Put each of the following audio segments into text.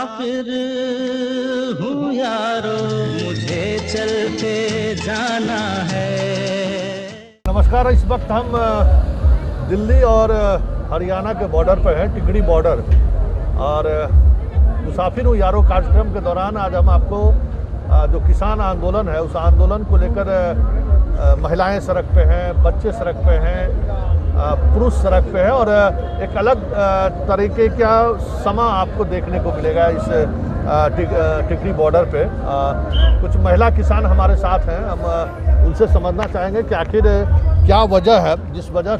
मुसाफिर हूँ यारो, मुझे चलते जाना है। नमस्कार, इस वक्त हम दिल्ली और हरियाणा के बॉर्डर पर हैं, टिकरी बॉर्डर। और मुसाफिर हूँ यारो कार्यक्रम के दौरान आज हम आपको जो किसान आंदोलन है उस आंदोलन को लेकर महिलाएं सड़क पे हैं, बच्चे सड़क पे हैं, पुरुष सड़क पे है और एक अलग तरीके का समा आपको देखने को मिलेगा इस टिकरी बॉर्डर पे। कुछ महिला किसान हमारे साथ हैं, हम उनसे समझना चाहेंगे कि आखिर क्या वजह है जिस वजह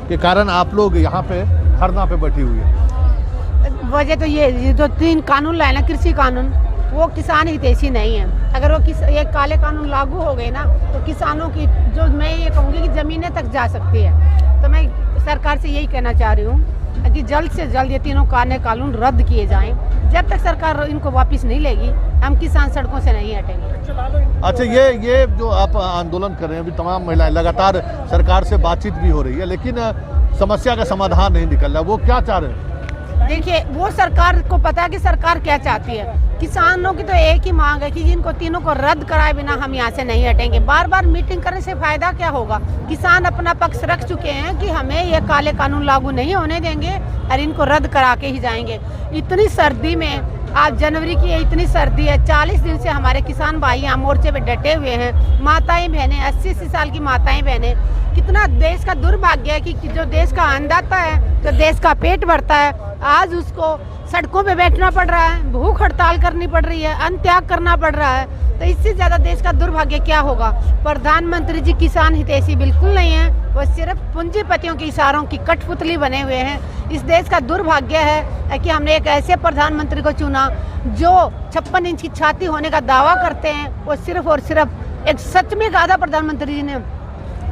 के कारण आप लोग यहाँ पे धरना पे बैठी हुई है। वजह तो ये जो 3 कानून लाए ना, कृषि कानून, वो किसान हितैषी नहीं है। अगर वो ये काले कानून लागू हो गए ना तो किसानों की जो मैं ये कहूँगी कि ज़मीनें तक जा सकती है। तो मैं सरकार से यही कहना चाह रही हूँ कि जल्द से जल्द ये तीनों काले कानून रद्द किए जाएं। जब तक सरकार इनको वापस नहीं लेगी हम किसान सड़कों से नहीं हटेंगे। अच्छा, ये जो आप आंदोलन कर रहे हैं, अभी तमाम महिलाएं लगातार सरकार से बातचीत भी हो रही है लेकिन समस्या का समाधान नहीं निकल रहा, वो क्या चाह रहे हैं? देखिए, वो सरकार को पता है कि सरकार क्या चाहती है। किसानों की तो एक ही मांग है कि इनको तीनों को रद्द कराए बिना हम यहाँ से नहीं हटेंगे। बार बार मीटिंग करने से फायदा क्या होगा? किसान अपना पक्ष रख चुके हैं कि हमें ये काले कानून लागू नहीं होने देंगे और इनको रद्द करा के ही जाएंगे। इतनी सर्दी में, आज जनवरी की इतनी सर्दी है, 40 दिन से हमारे किसान भाई यहाँ मोर्चे पे डटे हुए हैं। माताएं बहनें, 80 साल की माताएं बहनें, कितना देश का दुर्भाग्य है कि जो देश का अन्नदाता है, जो देश का पेट भरता है, आज उसको सड़कों पे बैठना पड़ रहा है, भूख हड़ताल करनी पड़ रही है, अन्न त्याग करना पड़ रहा है। तो इससे ज्यादा देश का दुर्भाग्य क्या होगा? प्रधानमंत्री जी किसान हितैषी बिल्कुल नहीं है, वो सिर्फ पूंजीपतियों के इशारों की कठपुतली बने हुए हैं। इस देश का दुर्भाग्य है कि हमने एक ऐसे प्रधानमंत्री को चुना जो 56 इंच की छाती होने का दावा करते हैं। वो सिर्फ और सिर्फ एक सच में कहा था प्रधानमंत्री जी ने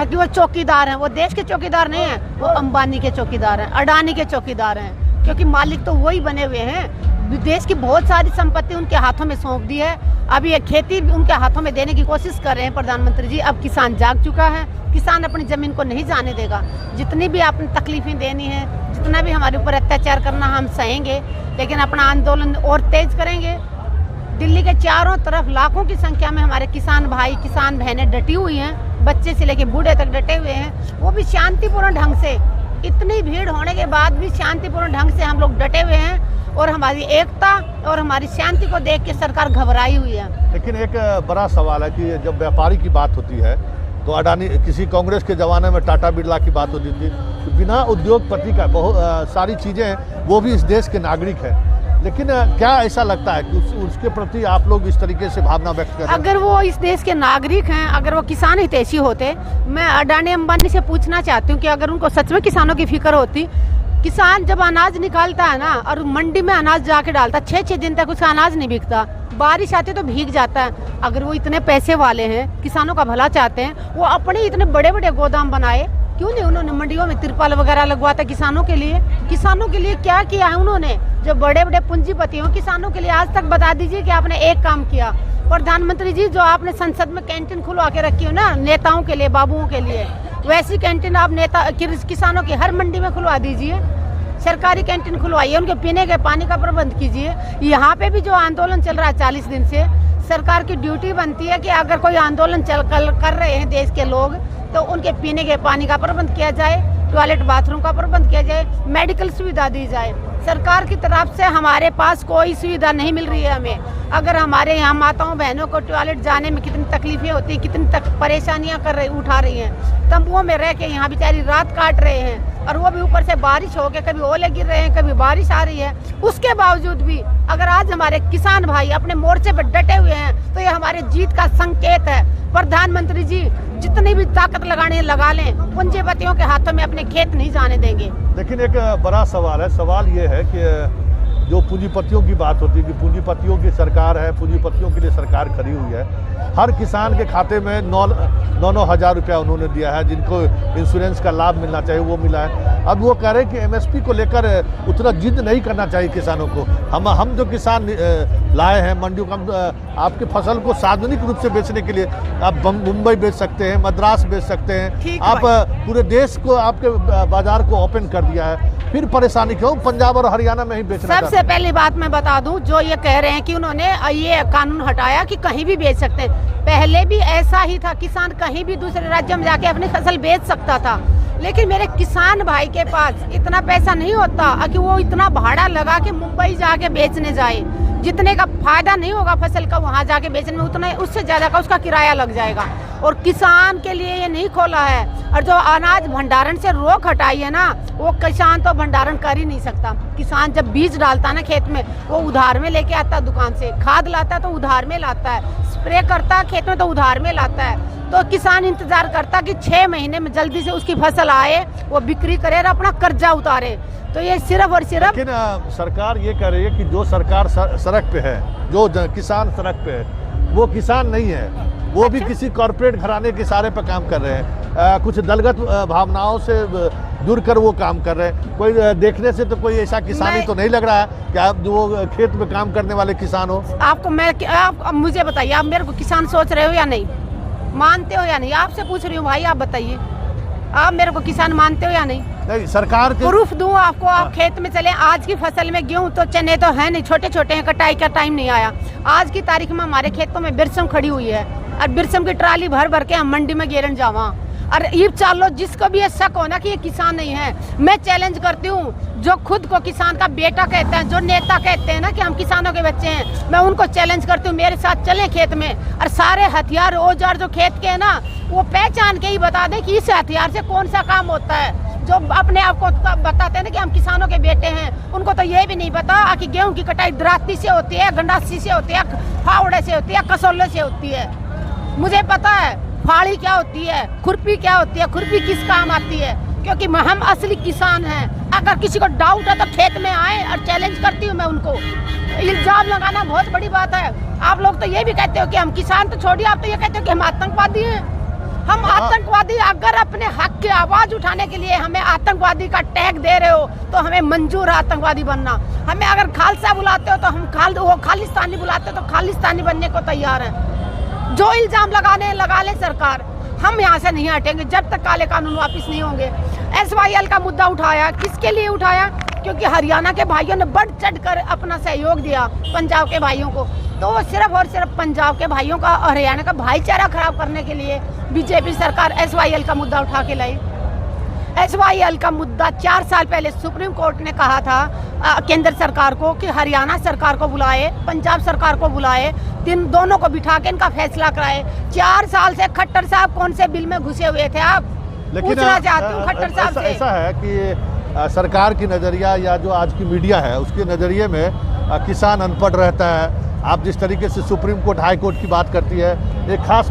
कि वो चौकीदार हैं। वो देश के चौकीदार नहीं हैं, वो अंबानी के चौकीदार हैं, अडानी के चौकीदार हैं, क्योंकि मालिक तो वही बने हुए हैं। देश की बहुत सारी संपत्ति उनके हाथों में सौंप दी है। अभी ये खेती भी उनके हाथों में देने की कोशिश कर रहे हैं प्रधानमंत्री जी। अब किसान जाग चुका है, किसान अपनी जमीन को नहीं जाने देगा। जितनी भी आपने तकलीफें देनी है, जितना भी हमारे ऊपर अत्याचार करना, हम सहेंगे, लेकिन अपना आंदोलन और तेज करेंगे। दिल्ली के चारों तरफ लाखों की संख्या में हमारे किसान भाई, किसान बहनें डटी हुई हैं, बच्चे से लेकर बूढ़े तक डटे हुए हैं। वो भी शांतिपूर्ण ढंग से, इतनी भीड़ होने के बाद भी शांतिपूर्ण ढंग से हम लोग डटे हुए हैं और हमारी एकता और हमारी शांति को देख के सरकार घबराई हुई है। लेकिन एक बड़ा सवाल है कि जब व्यापारी की बात होती है तो अडानी, किसी कांग्रेस के जमाने में टाटा बिरला की बात होती थी, तो बिना उद्योगपति का बहुत सारी चीज़ें, वो भी इस देश के नागरिक हैं। लेकिन क्या ऐसा लगता है कि उसके प्रति आप लोग इस तरीके से भावना व्यक्त कर रहे हैं? अगर वो इस देश के नागरिक हैं, अगर वो किसान हितैषी होते, मैं अडानी अंबानी से पूछना चाहती हूँ कि अगर उनको सच में किसानों की फिक्र होती, किसान जब अनाज निकालता है ना और मंडी में अनाज जाके डालता, 6-6 दिन तक उसका अनाज नहीं बिकता, बारिश आती तो भीग जाता है। अगर वो इतने पैसे वाले हैं, किसानों का भला चाहते हैं, वो अपने इतने बड़े बड़े गोदाम बनाए, क्यों नहीं उन्होंने मंडियों में तिरपाल वगैरह लगवाता किसानों के लिए? किसानों के लिए क्या किया है उन्होंने? जो बड़े बड़े पूंजीपति हो, किसानों के लिए आज तक बता दीजिए कि आपने एक काम किया। प्रधानमंत्री जी, जो आपने संसद में कैंटीन खुलवा के रखी हो ना नेताओं के लिए, बाबुओं के लिए, वैसी कैंटीन आप किसानों की हर मंडी में खुलवा दीजिए। सरकारी कैंटीन खुलवाइए, उनके पीने के पानी का प्रबंध कीजिए। यहाँ पे भी जो आंदोलन चल रहा है 40 दिन से, सरकार की ड्यूटी बनती है कि अगर कोई आंदोलन कर रहे हैं देश के लोग, तो उनके पीने के पानी का प्रबंध किया जाए, टॉयलेट बाथरूम का प्रबंध किया जाए, मेडिकल सुविधा दी जाए। सरकार की तरफ से हमारे पास कोई सुविधा नहीं मिल रही है हमें। अगर हमारे यहाँ माताओं बहनों को टॉयलेट जाने में कितनी तकलीफें होती हैं, कितनी परेशानियाँ उठा रही हैं, तंबुओं में रह के यहाँ बेचारी रात काट रहे हैं, और वो भी ऊपर से बारिश हो के कभी ओले गिर रहे हैं, कभी बारिश आ रही है। उसके बावजूद भी अगर आज हमारे किसान भाई अपने मोर्चे पर डटे हुए हैं तो ये हमारे जीत का संकेत है। प्रधानमंत्री जी जितनी भी ताकत लगाने लगा लें, पूंजीपतियों के हाथों में अपने खेत नहीं जाने देंगे। लेकिन एक बड़ा सवाल है, सवाल ये है कि जो पूंजीपतियों की बात होती है कि पूंजीपतियों की सरकार है, पूंजीपतियों के लिए सरकार खड़ी हुई है। हर किसान के खाते में 9 हज़ार रुपया उन्होंने दिया है, जिनको इंश्योरेंस का लाभ मिलना चाहिए वो मिला है। अब वो कह रहे हैं कि एमएसपी को लेकर उतना जिद नहीं करना चाहिए किसानों को। हम जो किसान लाए हैं मंडियों का, आपकी फसल को सार्वजनिक रूप से बेचने के लिए आप मुंबई बेच सकते हैं, मद्रास बेच सकते हैं, आप पूरे देश को, आपके बाजार को ओपन कर दिया है। फिर परेशानी क्यों पंजाब और हरियाणा में ही बेचना? सबसे पहली बात मैं बता दूं, जो ये कह रहे हैं कि उन्होंने ये कानून हटाया कि कहीं भी बेच सकते हैं, पहले भी ऐसा ही था। किसान कहीं भी दूसरे राज्य में जाके अपनी फसल बेच सकता था, लेकिन मेरे किसान भाई के पास इतना पैसा नहीं होता कि वो इतना भाड़ा लगा के मुंबई जाके बेचने जाए। जितने का फायदा नहीं होगा फसल का वहाँ जाके बेचने में, उतना उससे ज़्यादा का उसका किराया लग जाएगा। और किसान के लिए ये नहीं खोला है। और जो अनाज भंडारण से रोक हटाई है ना, वो किसान तो भंडारण कर ही नहीं सकता। किसान जब बीज डालता है ना खेत में, वो उधार में लेके आता है दुकान से, खाद लाता है तो उधार में लाता है, स्प्रे करता है खेत में तो उधार में लाता है। तो किसान इंतजार करता कि 6 महीने में जल्दी से उसकी फसल आए, वो बिक्री करे और अपना कर्जा उतारे। तो ये सिर्फ और सिर्फ, लेकिन सरकार ये कह रही है कि जो सरकार सड़क पे है, जो किसान सड़क पे है, वो किसान नहीं है, वो भी किसी कॉर्पोरेट घराने के इशारे पर काम कर रहे हैं। कुछ दलगत भावनाओं से जुड़कर वो काम कर रहे हैं। कोई देखने से तो कोई ऐसा किसानी तो नहीं लग रहा है कि आप जो खेत में काम करने वाले किसान हो। आप मुझे बताइए, आप मेरे को किसान सोच रहे हो या नहीं, मानते हो या नहीं? आपसे पूछ रही हूँ भाई, आप बताइए, आप मेरे को किसान मानते हो या नहीं? नहीं, सरकार के प्रूफ दूं आपको? आप खेत में चले, आज की फसल में गेहूं तो चने तो है नहीं, छोटे छोटे हैं, कटाई का टाइम नहीं आया। आज की तारीख में हमारे खेतों में बिरसम खड़ी हुई है, और बिरसम की ट्राली भर भर के हम मंडी में गेरन जावा। और ये चालो जिसको भी ये शक हो ना कि ये किसान नहीं है, मैं चैलेंज करती हूँ, जो खुद को किसान का बेटा कहते हैं, जो नेता कहते हैं ना कि हम किसानों के बच्चे हैं, मैं उनको चैलेंज करती हूँ, मेरे साथ चलें खेत में, और सारे हथियार औजार जो खेत के है ना, वो पहचान के ही बता दें कि इस हथियार से कौन सा काम होता है। जो अपने आप को बताते हैं ना कि हम किसानों के बेटे हैं, उनको तो ये भी नहीं पता कि गेहूं की कटाई दराती से होती है, गंडासी से होती है, फावड़े से होती है, कसौले से होती है। मुझे पता है फाड़ी क्या होती है, खुरपी क्या होती है, खुरपी किस काम आती है, क्योंकि हम असली किसान हैं। अगर किसी को डाउट है तो खेत में आए, और चैलेंज करती हूँ मैं उनको। इल्जाम लगाना बहुत बड़ी बात है। आप लोग तो ये भी कहते हो कि हम किसान, तो छोड़िए, आप तो ये कहते हो कि हम आतंकवादी हैं। हम आतंकवादी, अगर अपने हक की आवाज उठाने के लिए हमें आतंकवादी का टैग दे रहे हो तो हमें मंजूर है आतंकवादी बनना। हमें अगर खालसा बुलाते हो तो हम खालिस्तानी बुलाते हो तो खालिस्तानी बनने को तैयार हैं। जो इल्जाम लगा ले सरकार, हम यहाँ से नहीं हटेंगे जब तक काले कानून वापस नहीं होंगे। SYL का मुद्दा उठाया, किसके लिए उठाया? क्योंकि हरियाणा के भाइयों ने बढ़ चढ़कर अपना सहयोग दिया पंजाब के भाइयों को, तो वो सिर्फ और सिर्फ पंजाब के भाइयों का और हरियाणा का भाईचारा खराब करने के लिए बीजेपी सरकार SYL का मुद्दा उठा के लाई। SYL का मुद्दा 4 साल पहले सुप्रीम कोर्ट ने कहा था केंद्र सरकार को कि हरियाणा सरकार को बुलाए, पंजाब सरकार को बुलाए, दोनों को बिठा के इनका फैसला कराए। 4 साल से खट्टर साहब कौन से बिल में घुसे हुए थे? आप पूछना चाहती हूँ खट्टर साहब से। ऐसा है कि सरकार की नज़रिया या जो आज की मीडिया है उसके नज़रिए में किसान अनपढ़ रहता है। आप जिस तरीके से सुप्रीम कोर्ट हाई कोर्ट की बात करती है, एक खास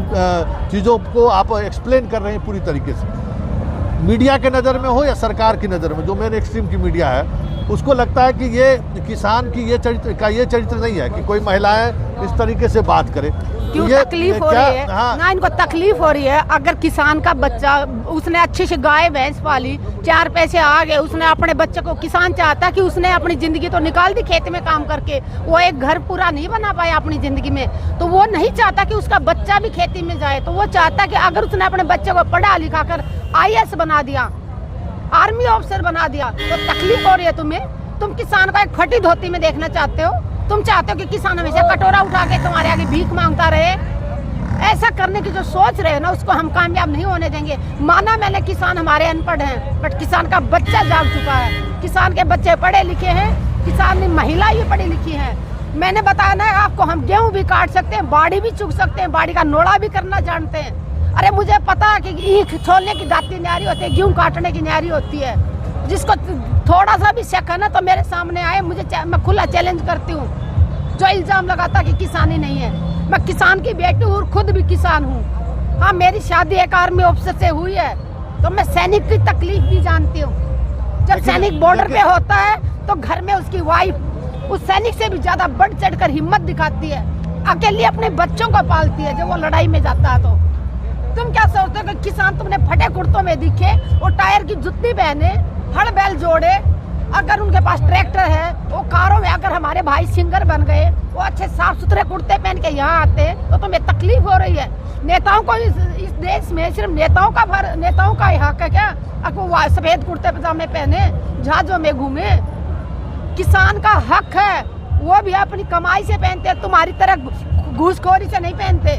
चीज़ों को आप एक्सप्लेन कर रहे हैं पूरी तरीके से। मीडिया के नज़र में हो या सरकार की नज़र में, जो मेन एक्सट्रीम की मीडिया है, उसको लगता है कि ये किसान की ये चरित्र नहीं है कि कोई महिलाएं इस तरीके से बात करे। क्यों तकलीफ हो रही है? हाँ। ना इनको तकलीफ हो रही है। अगर किसान का बच्चा, उसने अच्छी से गाय भैंस पाली, 4 पैसे आ गए, उसने अपने बच्चे को, किसान चाहता कि उसने अपनी जिंदगी तो निकाल दी खेत में काम करके, वो एक घर पूरा नहीं बना पाया अपनी जिंदगी में, तो वो नहीं चाहता कि उसका बच्चा भी खेती में जाए। तो वो चाहता कि अगर उसने अपने बच्चे को पढ़ा लिखा कर IAS बना दिया, आर्मी ऑफिसर बना दिया, तो तकलीफ हो रही है तुम्हें। तुम किसान को एक फटी धोती में देखना चाहते हो? तुम चाहते हो कि किसान हमेशा कटोरा उठा के तुम्हारे आगे भीख मांगता रहे? ऐसा करने की जो सोच रहे हो ना, उसको हम कामयाब नहीं होने देंगे। माना मैंने किसान हमारे अनपढ़ हैं, बट किसान का बच्चा जाग चुका है, किसान के बच्चे पढ़े लिखे हैं, किसान की महिला ये पढ़ी लिखी है। मैंने बताया ना आपको, हम गेहूं भी काट सकते हैं, बाड़ी भी चुग सकते हैं, बाड़ी का नोड़ा भी करना जानते हैं। अरे मुझे पता है कि ईख छोलने की दाती न्यारी होती है, गेहूं काटने की न्यारी होती है। जिसको थोड़ा सा भी शक है ना, तो मेरे सामने आए, मैं खुला चैलेंज करती हूँ। जो इल्जाम लगाता कि किसानी नहीं है, मैं किसान की बेटी हूँ और खुद भी किसान हूँ। हाँ, मेरी शादी एक आर्मी ऑफिसर से हुई है, तो मैं सैनिक की तकलीफ भी जानती हूँ। जब सैनिक बॉर्डर पे होता है तो घर में उसकी वाइफ उस सैनिक से भी ज्यादा बढ़ चढ़कर हिम्मत दिखाती है, अकेली अपने बच्चों को पालती है जब वो लड़ाई में जाता है। तो तुम क्या सोचते हो कि किसान तुमने फटे कुर्तों में दिखे, वो टायर की जुत्ती पहने, हड़ बैल जोड़े, अगर उनके पास ट्रैक्टर है, वो कारों में अगर हमारे भाई सिंगर बन गए, वो अच्छे साफ सुथरे कुर्ते पहन के यहाँ आते तो तुम्हें तकलीफ हो रही है। नेताओं को इस देश में सिर्फ नेताओं का ही हक है क्या? अब वो सफेद कुर्ते पजामे पहने, जहाजों में घूमे? किसान का हक है, वो भी अपनी कमाई से पहनते, तुम्हारी तरह घूसखोरी से नहीं पहनते।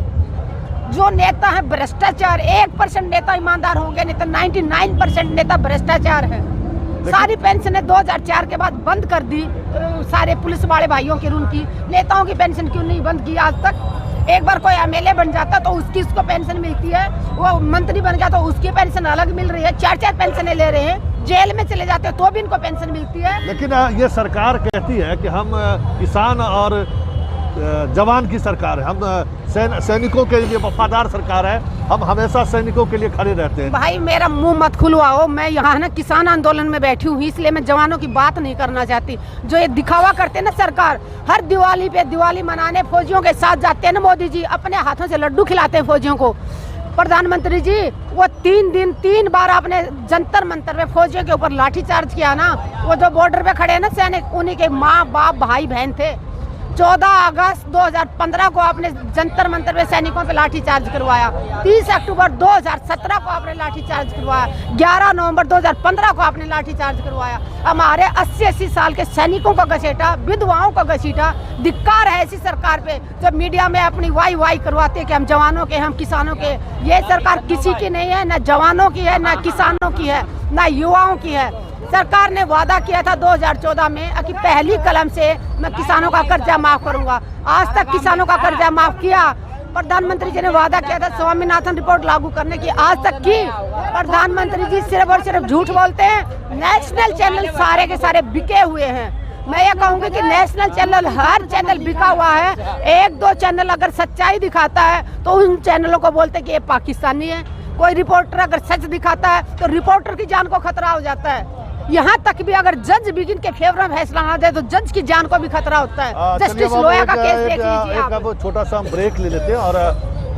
जो नेता है भ्रष्टाचार, 1% नेता ईमानदार होंगे, नहीं तो 99% नेता भ्रष्टाचार है। सारी पेंशनें 2004 के बाद बंद कर दी, सारे पुलिस वाले भाइयों की, उनकी नेताओं की पेंशन क्यों नहीं बंद की आज तक? एक बार कोई एमएलए बन जाता तो उसको पेंशन मिलती है, वो मंत्री बन गया तो उसकी पेंशन अलग मिल रही है, 4 पेंशनें ले रहे हैं, जेल में चले जाते तो भी इनको पेंशन मिलती है। लेकिन ये सरकार कहती है कि हम किसान और जवान की सरकार है, हम सैनिकों के लिए वफादार सरकार है, हम हमेशा सैनिकों के लिए खड़े रहते हैं। भाई मेरा मुंह मत खुलवाओ, मैं यहाँ ना किसान आंदोलन में बैठी हूँ, इसलिए मैं जवानों की बात नहीं करना चाहती। जो ये दिखावा करते हैं ना सरकार, हर दिवाली पे दिवाली मनाने फौजियों के साथ जाते हैं ना मोदी जी, अपने हाथों से लड्डू खिलाते हैं फौजियों को। प्रधानमंत्री जी वो 3 बार आपने जंतर मंतर पे फौजियों के ऊपर लाठीचार्ज किया ना, वो जो बॉर्डर पे खड़े हैं ना सैनिक, उन्हीं के माँ बाप भाई बहन थे। 14 अगस्त 2015 को आपने जंतर मंतर पे सैनिकों पे लाठीचार्ज करवाया, 30 अक्टूबर 2017 को आपने लाठीचार्ज करवाया, 11 नवंबर 2015 को आपने लाठीचार्ज करवाया। हमारे 80 साल के सैनिकों का घसीटा, विधवाओं का घसीटा। धिक्कार है ऐसी सरकार पे जब मीडिया में अपनी वाई करवाते कि हम जवानों के, हम किसानों के। ये सरकार किसी की नहीं है, न जवानों की है, न किसानों की है, न युवाओं की है। सरकार ने वादा किया था 2014 में कि पहली कलम से मैं किसानों का कर्जा माफ करूंगा। आज तक किसानों का कर्जा माफ किया? प्रधानमंत्री जी ने वादा किया था स्वामीनाथन रिपोर्ट लागू करने की, आज तक की? प्रधानमंत्री जी सिर्फ और सिर्फ झूठ बोलते हैं। नेशनल चैनल सारे के सारे बिके हुए हैं। मैं ये कहूँगी कि नेशनल चैनल, हर चैनल बिका हुआ है। 1-2 चैनल अगर सच्चाई दिखाता है तो उन चैनलों को बोलते हैं कि ये पाकिस्तानी है। कोई रिपोर्टर अगर सच दिखाता है तो रिपोर्टर की जान को खतरा हो जाता है। यहाँ तक भी अगर जज भी इनके फेवर में फैसला ना दे तो जज की जान को भी खतरा होता है। जस्टिस लोया का केस देख लीजिए आप। अब छोटा सा हम ब्रेक ले लेते हैं और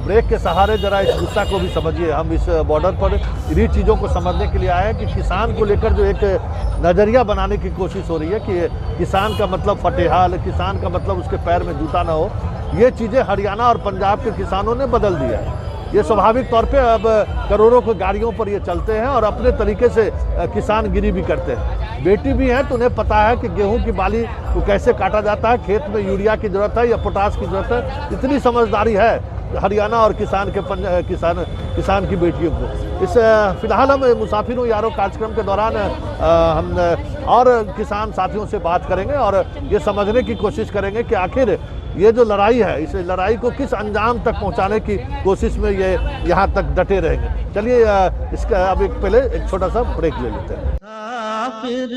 ब्रेक के सहारे जरा इस गुस्सा को भी समझिए। हम इस बॉर्डर पर इन्हीं चीज़ों को समझने के लिए आए हैं कि किसान को लेकर जो एक नज़रिया बनाने की कोशिश हो रही है कि किसान का मतलब फटेहाल, किसान का मतलब उसके पैर में जूता ना हो। ये चीज़ें हरियाणा और पंजाब के किसानों ने बदल दिया है। ये स्वाभाविक तौर पे अब करोड़ों की गाड़ियों पर ये चलते हैं और अपने तरीके से किसानगिरी भी करते हैं। बेटी भी हैं तो उन्हें पता है कि गेहूं की बाली को कैसे काटा जाता है, खेत में यूरिया की ज़रूरत है या पोटास की ज़रूरत है। इतनी समझदारी है हरियाणा और किसान की बेटियों को। इस फिलहाल हम मुसाफिर हूँ यारों कार्यक्रम के दौरान हम और किसान साथियों से बात करेंगे और ये समझने की कोशिश करेंगे कि आखिर ये जो लड़ाई है, इस लड़ाई को किस अंजाम तक पहुंचाने की कोशिश में ये यहाँ तक डटे रहेंगे। चलिए इसका अब पहले एक छोटा सा ब्रेक ले लेते हैं। फिर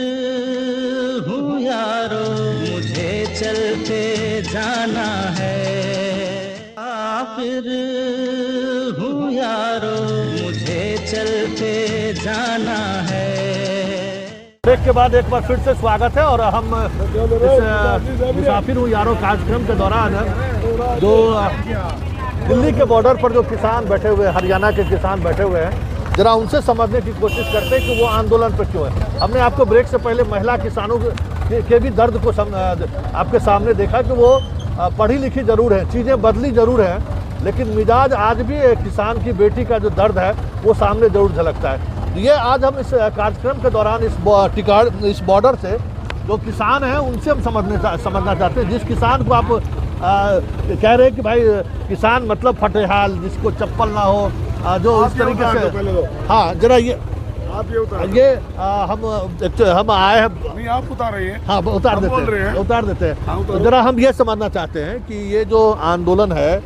हूँ यारो मुझे चलते जाना है, फिर हूँ यारो मुझे चलते जाना है। ब्रेक के बाद एक बार फिर से स्वागत है और हम इस मुसाफिर हूँ यारों कार्यक्रम के दौरान जो दिल्ली के बॉर्डर पर जो किसान बैठे हुए हैं, हरियाणा के किसान बैठे हुए हैं, जरा उनसे समझने की कोशिश करते हैं कि वो आंदोलन पर क्यों है। हमने आपको ब्रेक से पहले महिला किसानों के भी दर्द को आपके सामने देखा कि वो पढ़ी लिखी जरूर है, चीज़ें बदली जरूर हैं, लेकिन मिजाज आज भी किसान की बेटी का जो दर्द है वो सामने जरूर झलकता है। ये आज हम इस कार्यक्रम के दौरान इस बॉर्डर से जो किसान हैं उनसे हम समझना चाहते हैं। जिस किसान को आप कह रहे हैं कि भाई किसान मतलब फटेहाल, जिसको चप्पल ना हो, जो इस तरीके से, हाँ जरा ये आप ये उतार, ये हम आए हैं, नहीं आप उतार रहे हैं, हाँ उतार देते हैं। हाँ, तो जरा हम ये समझना चाहते हैं कि ये जो आंदोलन है,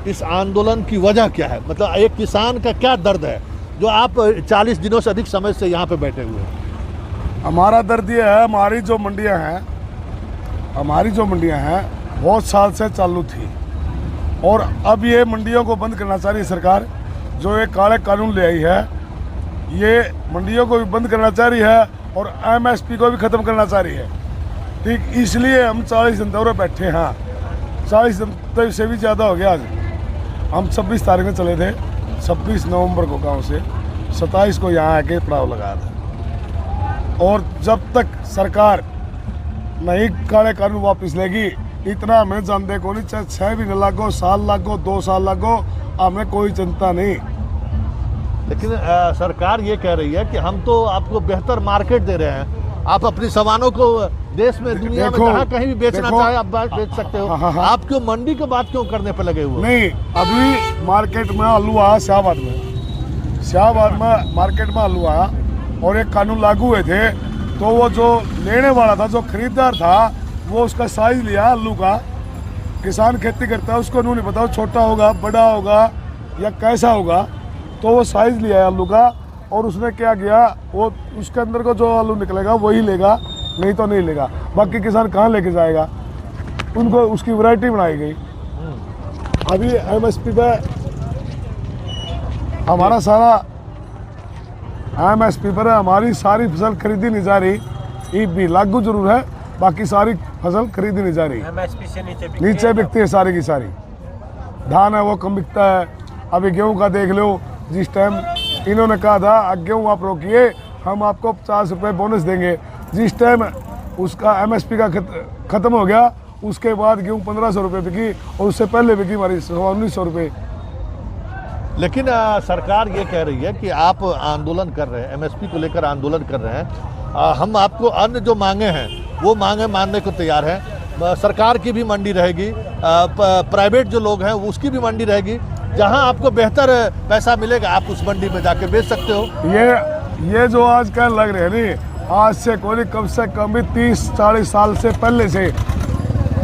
इस आंदोलन की वजह क्या है, मतलब एक किसान का क्या दर्द है जो आप 40 दिनों से अधिक समय से यहाँ पे बैठे हुए हैं। हमारा दर्द ये है, हमारी जो मंडियां हैं बहुत साल से चालू थी और अब ये मंडियों को बंद करना चाह रही है सरकार। जो ये काले कानून ले आई है, ये मंडियों को भी बंद करना चाह रही है और MSP को भी ख़त्म करना चाह रही है। ठीक इसलिए हम 40 दिन दौरे बैठे हैं। 40 दिन से भी ज़्यादा हो गया। आज हम 26 तारीख में चले थे, 26 नवंबर को गांव से, 27 को यहाँ आके पड़ाव लगाया था। और जब तक सरकार नहीं काले कानून वापस लेगी इतना हमें जानते को नहीं, चाहे 6 महीने लागो, साल लागो, 2 साल लागो, हमें कोई चिंता नहीं। लेकिन सरकार ये कह रही है कि हम तो आपको बेहतर मार्केट दे रहे हैं, आप अपनी सामानों को देश में दुनिया में जहाँ कहीं भी बेचना चाहे आप बेच सकते हो। हाँ। आप क्यों मंडी की बात क्यों करने पे लगे हुए? नहीं, अभी मार्केट में आलू आया शाहबाद में मार्केट में आलू आया और एक कानून लागू हुए थे, तो वो जो लेने वाला था, जो खरीदार था, वो उसका साइज लिया आलू का। किसान खेती करता है, उसको नहीं पता छोटा होगा, बड़ा होगा या कैसा होगा, तो वो साइज लिया है आलू का और उसने क्या किया, वो उसके अंदर को जो आलू निकलेगा वही लेगा, नहीं तो नहीं लेगा। बाकी किसान कहाँ लेके जाएगा? उनको उसकी वैरायटी बनाई गई। अभी एमएसपी पे हमारा सारा एमएसपी पर हमारी सारी फसल खरीदी नहीं जा रही। ई भी लागू जरूर है, बाकी सारी फसल खरीदी नहीं जा रही। एमएसपी से नीचे बिकती है सारी की सारी। धान है वो कम बिकता है। अभी गेहूं का देख लो, जिस टाइम इन्होंने कहा था गेहूं आप रोकिए, हम आपको 50 रुपये बोनस देंगे, जिस टाइम उसका एमएसपी का खत्म हो गया, उसके बाद गेहूं 1500 रुपये बिकी और उससे पहले बिकी हमारी 1900 रुपये। लेकिन सरकार ये कह रही है कि आप आंदोलन कर रहे हैं, एमएसपी को लेकर आंदोलन कर रहे हैं, हम आपको अन्य जो मांगे हैं वो मांगे मानने को तैयार हैं। सरकार की भी मंडी रहेगी, प्राइवेट जो लोग हैं उसकी भी मंडी रहेगी, जहां आपको बेहतर पैसा मिलेगा आप उस मंडी में जाके बेच सकते हो। ये जो आज कल लग रहे हैं नहीं, आज से कोई कम से कम भी 30-40 साल से पहले से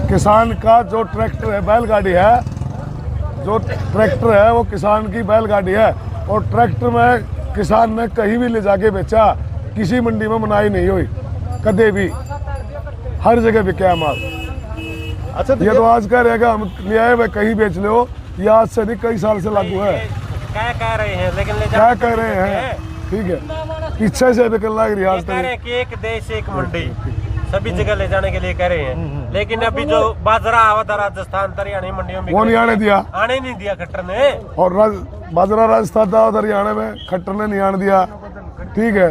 किसान का जो ट्रैक्टर है, बैलगाड़ी है, जो ट्रैक्टर है वो किसान की बैलगाड़ी है, और ट्रैक्टर में किसान ने कहीं भी ले जाके बेचा, किसी मंडी में मनाही नहीं हुई कदे भी, हर जगह बिका माल। अच्छा, ये तो आज कह रहेगा हम ले आए भाई कहीं बेच लो, ये आज से नहीं कई साल से लागू है। क्या कह रहे हैं, लेकिन क्या कह रहे हैं, ठीक है, पीछे से बिकने लग रही है आज कह रहे तक। हैं कि एक देश एक मंडी सभी जगह ले जाने के लिए कह रहे हैं, लेकिन अभी जो बाजरा आवा था राजस्थान हरियाणा मंडियों में वो नहीं आने दिया, आने नहीं दिया खट्टर ने। और बाजरा राजस्थान था हरियाणा में, खट्टर ने नहीं आने दिया, ठीक है।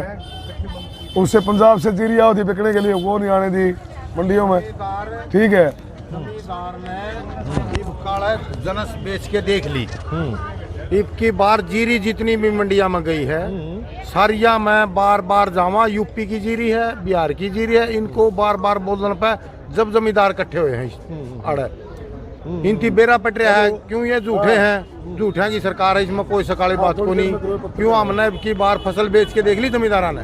उससे पंजाब से जीरी आओ थी बिकने के लिए, वो नहीं आने दी मंडियों में, ठीक है। जमींदार ने काला जनस बेच के देख ली। इबकी बार जीरी जितनी भी मंडिया में गई है, सारिया में बार बार जावा, यूपी की जीरी है, बिहार की जीरी है, इनको बार बार बोलने पे जब जमींदार इकट्ठे हुए हैं अड़े इनकी बेरा पट रहा है। क्यों ये झूठे हैं, झूठे की सरकार है, इसमें कोई सकाली बात को नहीं। क्यों हमने इबकी बार फसल बेच के देख ली, जमींदारा ने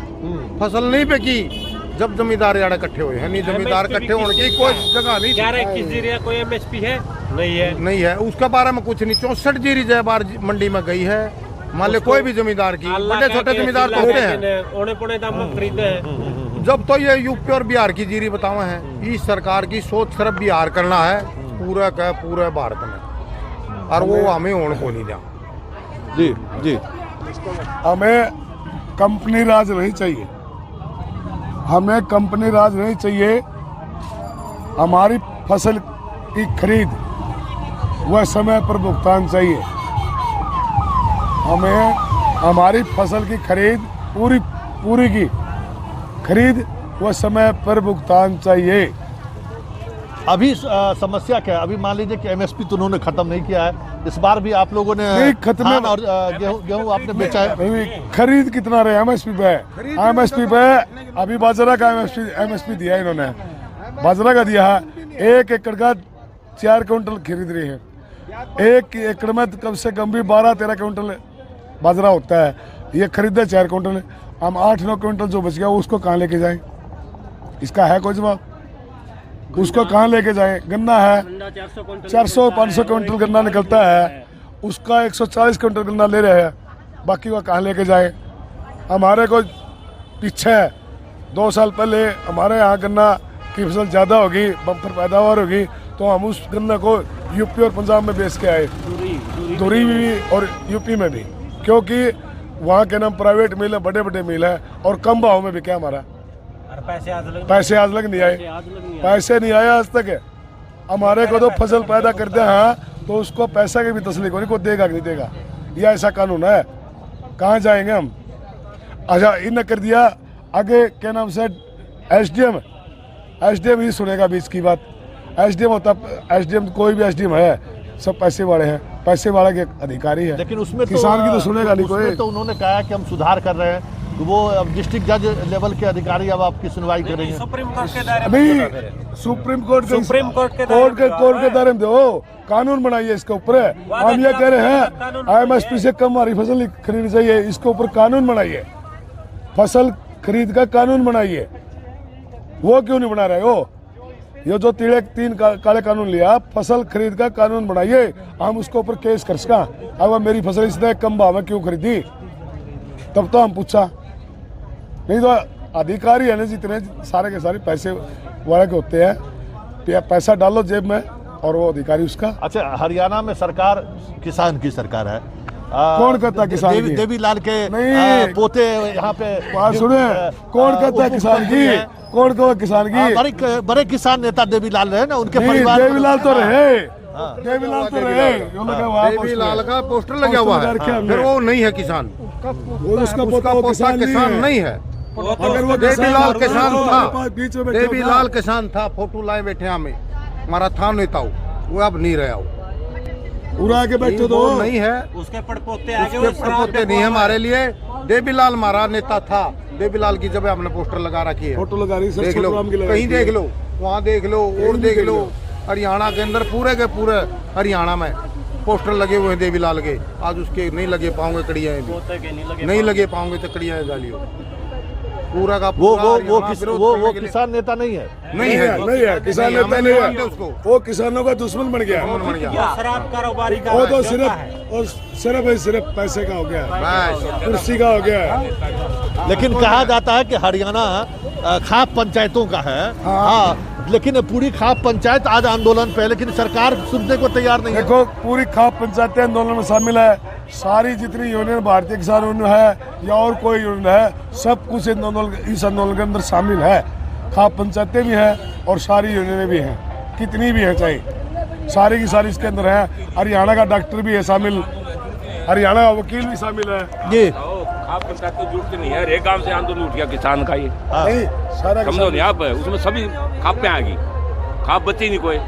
फसल नहीं बेची जब जमींदार यार इकट्ठे हुए हैं। नहीं, जमींदार इकट्ठे होने की कोई जगह नहीं। 11-21 जीरी कोई एमएसपी है नहीं है, उसके बारे में कुछ नहीं। 64 जीरी जय बार मंडी में गई है, मान ले कोई भी जमींदार की, बड़े छोटे जमींदार तो होते हैं, ओने पोने दाम में खरीदते हैं। जब तो ये यूपी और बिहार की जीरी बतावा है, इस सरकार की सोच सिर्फ बिहार करना है पूरा का पूरे भारत में, और वो हमें होने को नहीं दिया। जी जी, हमें कंपनी राज नहीं चाहिए, हमें कंपनी राज नहीं चाहिए। हमारी फसल की खरीद वह समय पर भुगतान चाहिए। हमें हमारी फसल की खरीद पूरी की खरीद वह समय पर भुगतान चाहिए। अभी समस्या क्या है? अभी मान लीजिए कि एमएसपी तो उन्होंने खत्म नहीं किया है, इस बार भी आप लोगों ने खत्म धान और गेहूं आपने बेचा है। खरीद कितना रहे एमएसपी पे? एमएसपी पे अभी बाजरा का एमएसपी दिया इन्होंने, बाजरा का दिया है। 1 एकड़ का 4 क्विंटल खरीद रही है। 1 एकड़ में कम से कम भी 12-13 क्विंटल बाजरा होता है, ये खरीदा 4 क्विंटल। हम 8-9 क्विंटल जो बच गया उसको कहाँ लेके जाएं? इसका है कोई जवाब? उसको कहाँ लेके जाएं? गन्ना है 400-500 क्विंटल गन्ना निकलता है, उसका 140 क्विंटल गन्ना ले रहे हैं, बाकी वह कहाँ लेके जाएं? हमारे को पीछे 2 साल पहले हमारे यहाँ गन्ना की फसल ज़्यादा होगी, बम्पर पैदावार होगी, तो हम उस गन्ना को यूपी और पंजाब में बेच के आए, धुरी भी और यूपी में भी, क्योंकि वहाँ के नाम प्राइवेट मिल है, बड़े बड़े मिल है, और कम भाव में बिके हमारा। पैसे आज लग नहीं आए, पैसे नहीं आए आज तक। हमारे को तो फसल पैदा करते हैं तो उसको पैसा की भी तसली को नहीं, को देगा कि नहीं देगा, यह ऐसा कानून है। कहाँ जाएंगे हम? अच्छा, इन कर दिया, आगे क्या नाम से एसडीएम ही सुनेगा बीच की बात। एसडीएम होता, एसडीएम कोई भी एसडीएम है, सब पैसे वाले हैं, पैसे वाले के अधिकारी है, लेकिन उसमें किसान की तो सुनेगा नहीं उसमें कोई। तो उन्होंने कहा कि हम सुधार कर रहे हैं, तो वो अब डिस्ट्रिक्ट जज लेवल के अधिकारी अब आपकी सुनवाई करेंगे। सुप्रीम कोर्ट के दायरे अभी सुप्रीम कोर्ट के दायरे में दो, कानून बनाइए इसके ऊपर। हम ये कह रहे हैं एमएसपी से कम हमारी फसल खरीदनी चाहिए, इसके ऊपर कानून बनाइए, फसल खरीद का कानून बनाइए। वो क्यों नहीं बना रहे हो? ये जो तीन काले कानून लिया, फसल खरीद का कानून बनाइए, हम उसके ऊपर केस कर सका। अब मेरी फसल इसने कम भाव में क्यों खरीदी, तब तो हम पूछा। नहीं तो अधिकारी है ना जितने सारे के सारे पैसे वाले के होते हैं, पैसा डालो जेब में और वो अधिकारी उसका। अच्छा, हरियाणा में सरकार किसान की सरकार है। कौन कहता किसान की? देवीलाल के नहीं, पोते यहाँ पे बात सुने, कौन कहता है किसान की? कौन कहो किसान की? बड़े किसान नेता देवीलाल रहे ना, उनके नहीं, परिवार देवीलाल तो रहे, देवीलाल तो रहे, देवीलाल का पोस्टर लगा हुआ है, फिर वो नहीं है किसान, उसका उसका पोता किसान नहीं है। अगर वो देवीलाल किसान था, बीच में देवीलाल किसान था, फोटो लाए बैठे हमें, हमारा था नेता वो अब नहीं रहा, उड़ा के बैठे तो नहीं है, उसके पड़पोते उसके पड़पोते नहीं है हमारे लिए। देवीलाल हमारा नेता था, देवीलाल की जगह हमने पोस्टर लगा रखी है, फोटो लगा रही, देख लो, कहीं देख लो, वहाँ देख लो और देख लो, हरियाणा के अंदर पूरे के पूरे हरियाणा में पोस्टर लगे हुए हैं देवीलाल के। आज उसके नहीं लगे पाओगे कड़ियाँ, नहीं लगे पाओगे तो कड़ियाँ गालियों पूरा का वो किसान नेता नहीं है, नहीं है किसान नेता नहीं है उसको, वो किसानों का दुश्मन बन गया, शराब कारोबारी का वो तो सिर्फ पैसे का हो गया, कुर्सी का हो गया। लेकिन कहा जाता है कि हरियाणा खाप पंचायतों का है। हाँ, लेकिन पूरी खाप पंचायत आज आंदोलन पे है, लेकिन सरकार सुनने को तैयार नहीं है। देखो, पूरी खाप पंचायतें आंदोलन में शामिल है, सारी जितनी यूनियन, भारतीय किसान यूनियन है या और कोई यूनियन है, सब कुछ इस आंदोलन के अंदर शामिल है। खाप पंचायतें भी हैं और सारी यूनियनें भी हैं, कितनी भी है चाहे, सारी की सारी इसके अंदर है। हरियाणा का डॉक्टर भी है शामिल, हरियाणा का वकील भी शामिल है। जी, खाप पंचायत तो जुड़ते नहीं है, एक गांव से आंदोलन उठ गया किसान का, ये नहीं, सारा समझो नहीं आप, उसमें सभी खाप पे आ गई, खाप बची नहीं कोई,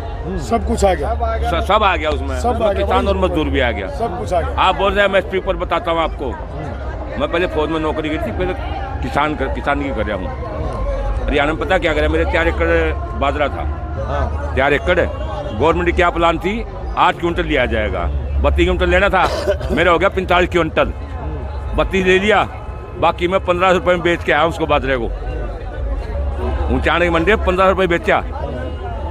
सब कुछ आ गया, सब आ गया उसमें, सब आ गया, किसान और मजदूर भी आ गया, सब कुछ आ गया। आप बोल रहे हैं एमएसपी पर, बताता हूँ आपको, मैं पहले फौज में नौकरी की थी, पहले किसानी कर रहा हूँ। हरियाणा में पता क्या करा, मेरे 4 एकड़ बाजरा था, 4 एकड़, गवर्नमेंट की क्या प्लान थी, 8 क्विंटल लिया जाएगा, 32 क्विंटल लेना था, मेरा हो गया 45 क्विंटल, 32 ले लिया, बाकी मैं 15 रुपये में बेच के आया उसको बाजरे को, ऊंचाने की मंडी 15 रुपये बेचा,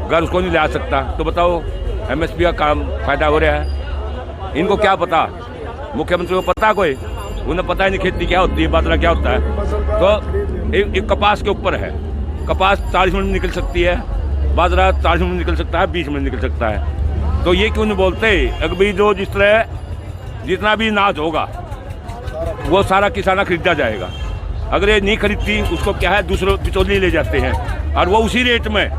घर उसको नहीं ला सकता, तो बताओ एमएसपी का काम फायदा हो रहा है। इनको क्या पता, मुख्यमंत्री को पता, कोई उन्हें पता ही नहीं खेती क्या होती है, बाजरा क्या होता है। तो एक कपास के ऊपर है, कपास 40 मिनट निकल सकती है, बाजरा 40 मिनट निकल सकता है, 20 मिनट निकल सकता है। तो ये क्यों नहीं बोलते, अभी जो जिस तरह जितना भी अनाज होगा वो सारा किसाना खरीदा जाएगा, अगर ये नहीं खरीदती उसको क्या है, दूसरे बिचौलिए ले जाते हैं और वो उसी रेट में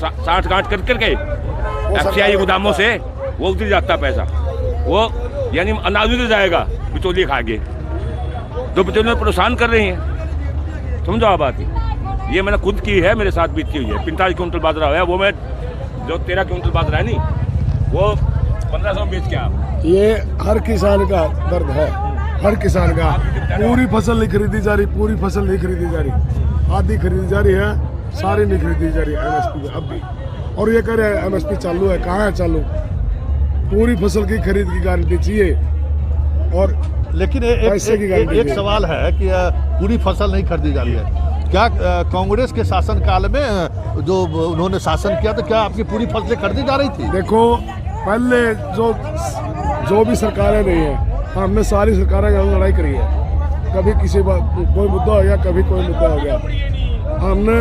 60 गांठ कर करके एफसीआई गोदामों से वो उतर जाता पैसा, वो यानी अनाज उतर जाएगा, बिचौलिए खाएंगे, तो बिचौलिए परेशान कर रहे हैं। समझो आप बात, ये मैंने खुद की है, मेरे साथ बीती हुई है। 45 क्विंटल बाजरा है, वो मैं जो 13 क्विंटल बाजरा है नहीं, वो 1500 बेच के आप। ये हर किसान का दर्द है, हर किसान का, पूरी फसल नहीं खरीदी जा रही, पूरी फसल नहीं खरीदी जा रही, आधी खरीदी जा रही है, सारी नहीं खरीदी जा रही एमएसपी में अब भी। और ये कह रहे हैं एमएसपी चालू है, कहाँ है चालू? पूरी फसल की खरीद की गारंटी चाहिए। और लेकिन एक सवाल है कि पूरी फसल नहीं खरीदी जा रही है, क्या कांग्रेस के शासनकाल में जो उन्होंने शासन किया तो क्या आपकी पूरी फसलें खरीदी जा रही थी? देखो, पहले जो भी सरकारें रही हैं, हमने सारी सरकारें के लड़ाई करी है, कभी किसी बात कोई मुद्दा हो गया, कभी कोई मुद्दा हो गया। हमने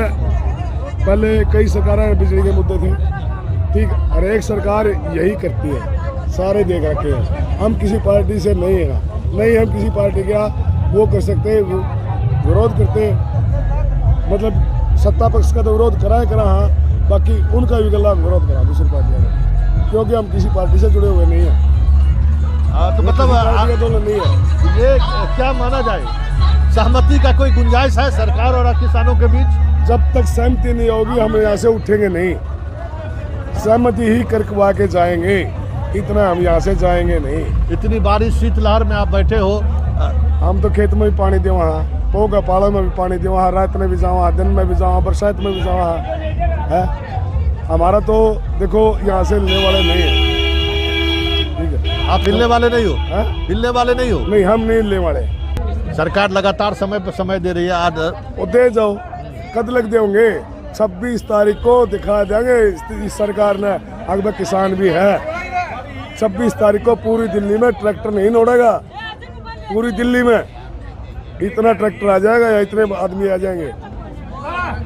पहले कई सरकारें बिजली के मुद्दे थे, ठीक, हर एक सरकार यही करती है, सारे देख रखे हैं। हम किसी पार्टी से नहीं है, नहीं हम किसी पार्टी का वो कर सकते, विरोध करते, मतलब सत्ता पक्ष का तो विरोध करा हाँ, बाकी उनका भी गला विरोध करा दूसरी पार्टियों ने, क्योंकि हम किसी पार्टी से जुड़े हुए नहीं हैं। तो मतलब आंदोलन नहीं है। ये क्या माना जाए, सहमति का कोई गुंजाइश है सरकार और किसानों के बीच? जब तक सहमति नहीं होगी हम यहाँ से उठेंगे नहीं। सहमति ही करवा के जाएंगे, इतना हम यहाँ से जाएंगे नहीं। इतनी बारिश शीतलहर में आप बैठे हो, हम तो खेत में भी पानी दे वहाँ, पो का पाला में भी पानी दे वहाँ, रात में भी जावा, दिन में भी जावा, बरसात में भी जावा है। हमारा तो देखो यहाँ से हिलने वाले नहीं है। ठीक है, आप हिलने वाले नहीं हो? हिलने वाले नहीं हो? नहीं, हम नहीं हिलने वाले। सरकार लगातार समय पर समय दे रही है। आज वो दे जाओ, कद लग देंगे 26 तारीख को दिखा देंगे इस सरकार ने। अगर किसान भी है, 26 तारीख को पूरी दिल्ली में ट्रैक्टर नहीं दौड़ेगा। पूरी दिल्ली में इतना ट्रैक्टर आ जाएगा या इतने आदमी आ जाएंगे।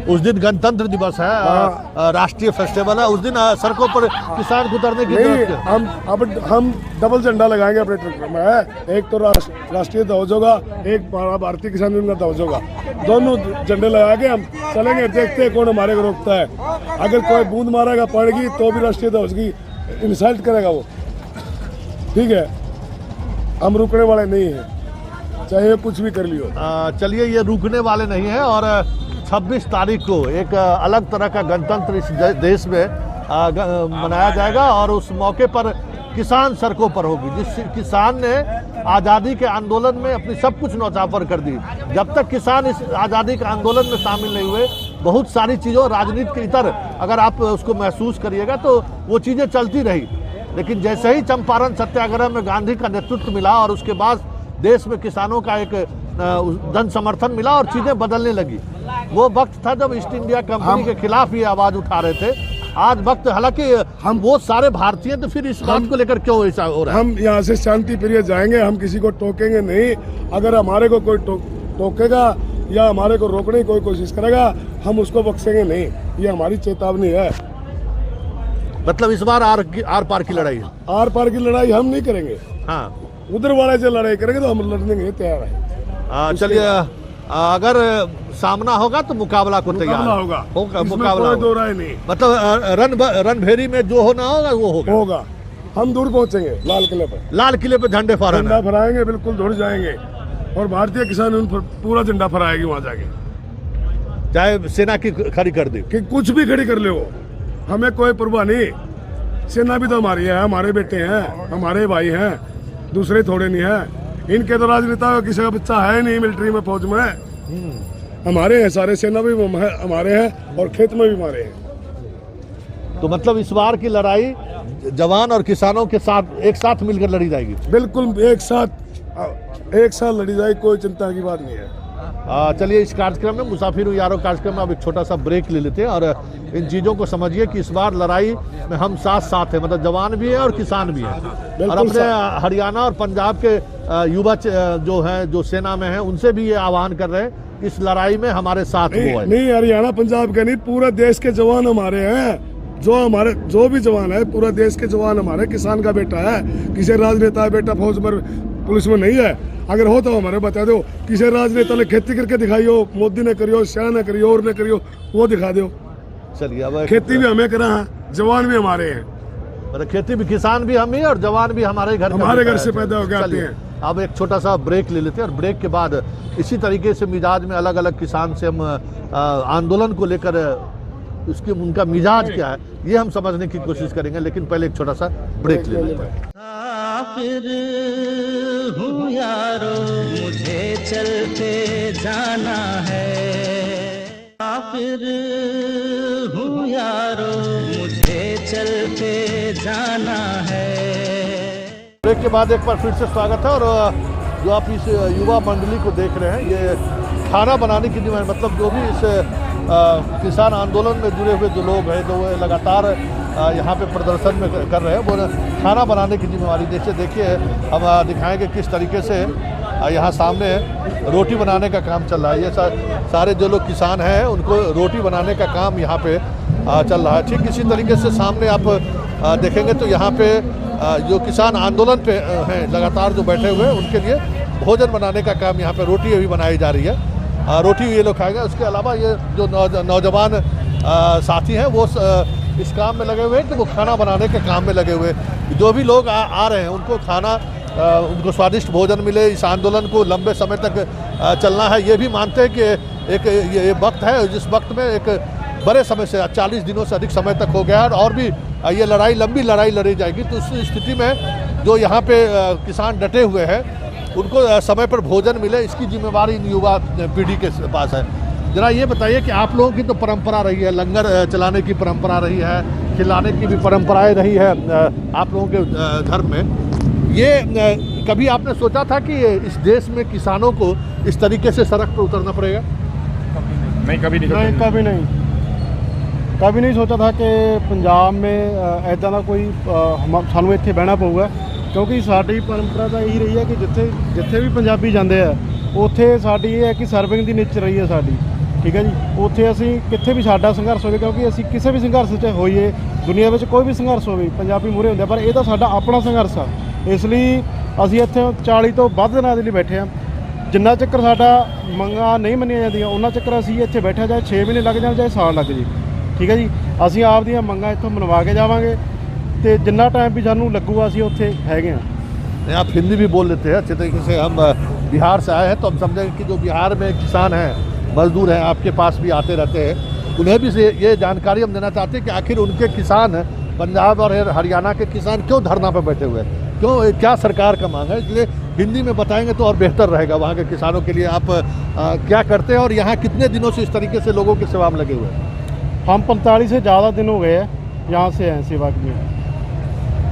उस दिन गणतंत्र दिवस है, राष्ट्रीय फेस्टिवल है, उस दिन सड़कों पर किसान को उतरने की जरूरत है। हम डबल झंडा लगाएंगे अपने ट्रैक्टर में। एक तो राष्ट्रीय ध्वज होगा, एक भारतीय किसान यूनियन का ध्वज होगा। दोनों झंडे लगा के हम चलेंगे, देखते हैं कौन हमारे को रोकता है। अगर कोई बूंद मारेगा पड़ेगी तो भी राष्ट्रीय ध्वज की इंसल्ट करेगा वो। ठीक है, हम रुकने वाले नहीं हैं, चाहे कुछ भी कर लियो। चलिए, ये रुकने वाले नहीं है और 26 तारीख को एक अलग तरह का गणतंत्र इस देश में मनाया जाएगा और उस मौके पर किसान सड़कों पर होगी। जिस किसान ने आज़ादी के आंदोलन में अपनी सब कुछ न्यौछावर कर दी। जब तक किसान इस आज़ादी के आंदोलन में शामिल नहीं हुए, बहुत सारी चीज़ों, राजनीति के इतर अगर आप उसको महसूस करिएगा तो वो चीज़ें चलती रही। लेकिन जैसे ही चंपारण सत्याग्रह में गांधी का नेतृत्व मिला और उसके बाद देश में किसानों का एक जन समर्थन मिला और चीज़ें बदलने लगी। वो वक्त था जब ईस्ट इंडिया कंपनी के खिलाफ ये आवाज़ उठा रहे थे। आज वक्त, हालांकि हम वो सारे भारतीय, तो फिर इस बात को लेकर क्यों ऐसा हो रहा है? हम यहाँ से शांति प्रिय जाएंगे, हम किसी को टोकेंगे नहीं। अगर हमारे को कोई टोकेगा या हमारे को रोकने की कोई कोशिश करेगा, हम उसको बख्शेंगे नहीं। ये हमारी चेतावनी है। मतलब इस बार आर पार की लड़ाई है? आर पार की लड़ाई हम नहीं करेंगे। हाँ, उधर वाले से लड़ाई करेंगे तो हम लड़ने के तैयार है। चलिए, अगर सामना होगा तो मुकाबला को तैयार होगा। मुकाबला कोई दो राय नहीं। मतलब रणभेरी में जो होना होगा वो होगा। हम दूर पहुंचेंगे लाल किले पर। लाल किले पे झंडा फहराएंगे, बिल्कुल दूर जाएंगे और भारतीय किसान यूनियन पूरा झंडा फहराएगी वहाँ जाके, चाहे सेना की खड़ी कर दे कि कुछ भी खड़ी कर ले वो, हमें कोई परवाह नहीं। सेना भी तो हमारी है, हमारे बेटे हैं, हमारे भाई हैं, दूसरे थोड़े नहीं है। इनके तो राजनेता किसी का बच्चा है नहीं मिलिट्री में, फौज में। हमारे हैं सारे, सेना भी हमारे हैं और खेत में भी हमारे हैं। तो मतलब इस बार की लड़ाई जवान और किसानों के साथ एक साथ मिलकर लड़ी जाएगी? बिल्कुल एक साथ लड़ी जाएगी, कोई चिंता की बात नहीं है। चलिए, इस कार्यक्रम में मुसाफिर यारों कार्यक्रम में अब एक छोटा सा ब्रेक ले लेते हैं और इन चीज़ों को समझिए कि इस बार लड़ाई में हम साथ हैं, मतलब जवान भी हैं और किसान भी हैं। और अपने हरियाणा और पंजाब के युवा जो हैं, जो सेना में हैं, उनसे भी ये आह्वान कर रहे हैं इस लड़ाई में हमारे साथ वो है। नहीं, हरियाणा पंजाब के नहीं, पूरा देश के जवान हमारे हैं। जो भी जवान है, पूरा देश के जवान हमारे। किसान का बेटा है, किसी राजनेता बेटा फौज में पुलिस में नहीं है। अगर हो तो हमारे बता दो, किसी राजनेता ने खेती करके दिखाई हो, मोदी ने करियो, शाह ने करियो, और ने करियो, वो दिखा दो। चलिए, अब खेती भी हमें करा है, जवान भी हमारे हैं। मतलब खेती भी, किसान भी हम ही और जवान भी हमारे घर से पैदा हो आते हैं। अब एक छोटा सा ब्रेक ले लेते हैं और ब्रेक के बाद इसी तरीके से मिजाज में अलग अलग किसान से हम आंदोलन को लेकर उसकी उनका मिजाज क्या है ये हम समझने की कोशिश करेंगे। लेकिन पहले एक छोटा सा ब्रेक ले लेते हैं। फिर हूँ यारो, मुझे चलते जाना है। फिर हूँ यारो, मुझे चलते जाना है। ब्रेक के बाद एक बार फिर से स्वागत है। और जो आप इस युवा मंडली को देख रहे हैं, ये खाना बनाने की डिमांड, मतलब जो भी इस किसान आंदोलन में जुड़े हुए जो लोग हैं, जो लगातार यहाँ पे प्रदर्शन में कर रहे हैं, वो खाना बनाने की जिम्मेवारी। देखिए हम दिखाएंगे किस तरीके से यहाँ सामने रोटी बनाने का काम चल रहा है। ये सारे जो लोग किसान हैं उनको रोटी बनाने का काम यहाँ पे चल रहा है। ठीक इसी तरीके से सामने आप देखेंगे तो यहाँ पे जो किसान आंदोलन पे हैं लगातार जो बैठे हुए हैं, उनके लिए भोजन बनाने का काम यहाँ पे रोटी अभी बनाई जा रही है। रोटी ये लोग खाएंगे। उसके अलावा ये जो नौजवान साथी हैं वो इस काम में लगे हुए हैं कि वो खाना बनाने के काम में लगे हुए हैं। जो भी लोग आ रहे हैं उनको खाना उनको स्वादिष्ट भोजन मिले, इस आंदोलन को लंबे समय तक चलना है, ये भी मानते हैं कि एक ये वक्त है जिस वक्त में एक बड़े समय से 40 दिनों से अधिक समय तक हो गया है और भी ये लड़ाई लंबी लड़ाई लड़ी जाएगी। तो उस स्थिति में जो यहाँ पे किसान डटे हुए हैं उनको समय पर भोजन मिले, इसकी जिम्मेवारी युवा पीढ़ी के पास है। जरा ये बताइए कि आप लोगों की तो परंपरा रही है, लंगर चलाने की परंपरा रही है, खिलाने की भी परंपराएं रही है आप लोगों के धर्म में। ये कभी आपने सोचा था कि इस देश में किसानों को इस तरीके से सड़क पर उतरना पड़ेगा? नहीं, कभी नहीं, कभी नहीं सोचा था कि पंजाब में ऐसा ना कोई सानू इत्थे बहना पਊਗਾ, क्योंकि साडी परंपरा ਤਾਂ ਇਹੀ ਰਹੀ है कि जिथे भी पंजाबी जाते हैं ਉੱਥੇ ਸਾਡੀ ਇਹ है कि ਸਰਵਿੰਗ ਦੀ ਨੇਚਰ ਰਹੀ है ਸਾਡੀ, ठीक है जी। ਉੱਥੇ ਅਸੀਂ ਕਿੱਥੇ ਵੀ ਸਾਡਾ ਸੰਘਰਸ਼ ਹੋਵੇ, क्योंकि ਅਸੀਂ ਕਿਸੇ ਵੀ ਸੰਘਰਸ਼ 'ਚ ਹੋਈਏ, ਦੁਨੀਆ ਵਿੱਚ ਕੋਈ ਵੀ ਸੰਘਰਸ਼ ਹੋਵੇ ਪੰਜਾਬੀ ਮੂਹਰੇ ਹੁੰਦੇ, ਪਰ ਇਹ ਤਾਂ ਸਾਡਾ ਆਪਣਾ ਸੰਘਰਸ਼ ਆ। ਇਸ ਲਈ ਅਸੀਂ ਇੱਥੇ 40 ਤੋਂ ਵੱਧ ਦਿਨਾਂ ਦੇ ਲਈ ਬੈਠੇ ਹਾਂ। ਜਿੰਨਾ ਚੱਕਰ ਸਾਡਾ ਮੰਗਾਂ ਨਹੀਂ ਮੰਨੀਆਂ ਜਾਂਦੀਆਂ ਉਹਨਾਂ ਚੱਕਰ ਅਸੀਂ ਇੱਥੇ ਬੈਠੇ, ਚਾਹੇ 6 ਮਹੀਨੇ ਲੱਗ ਜਾਣ ਚਾਹੇ ਸਾਲ ਲੱਗ ਜੇ, ਠੀਕ है जी। ਅਸੀਂ ਆਪ ਦੀਆਂ ਮੰਗਾਂ ਇੱਥੋਂ ਮਨਵਾ ਕੇ ਜਾਵਾਂਗੇ ਤੇ ਜਿੰਨਾ ਟਾਈਮ ਵੀ ਸਾਨੂੰ ਲੱਗੂਗਾ ਅਸੀਂ ਉੱਥੇ ਹੈਗੇ ਹਾਂ। आप हिंदी भी बोल लेते हैं अच्छे तरीके से। हम बिहार से आए हैं तो हम समझेंगे कि जो बिहार में किसान हैं, मजदूर हैं, आपके पास भी आते रहते हैं, उन्हें भी ये जानकारी हम देना चाहते हैं कि आखिर उनके किसान पंजाब और हरियाणा के किसान क्यों धरना पर बैठे हुए हैं, क्यों, क्या सरकार का मांग है। इसलिए हिंदी में बताएंगे तो और बेहतर रहेगा वहाँ के किसानों के लिए। आप क्या करते हैं और यहाँ कितने दिनों से इस तरीके से लोगों की सेवा में लगे हुए हैं? हम 45 से ज़्यादा दिन हो गए हैं यहाँ से हैं सेवा में,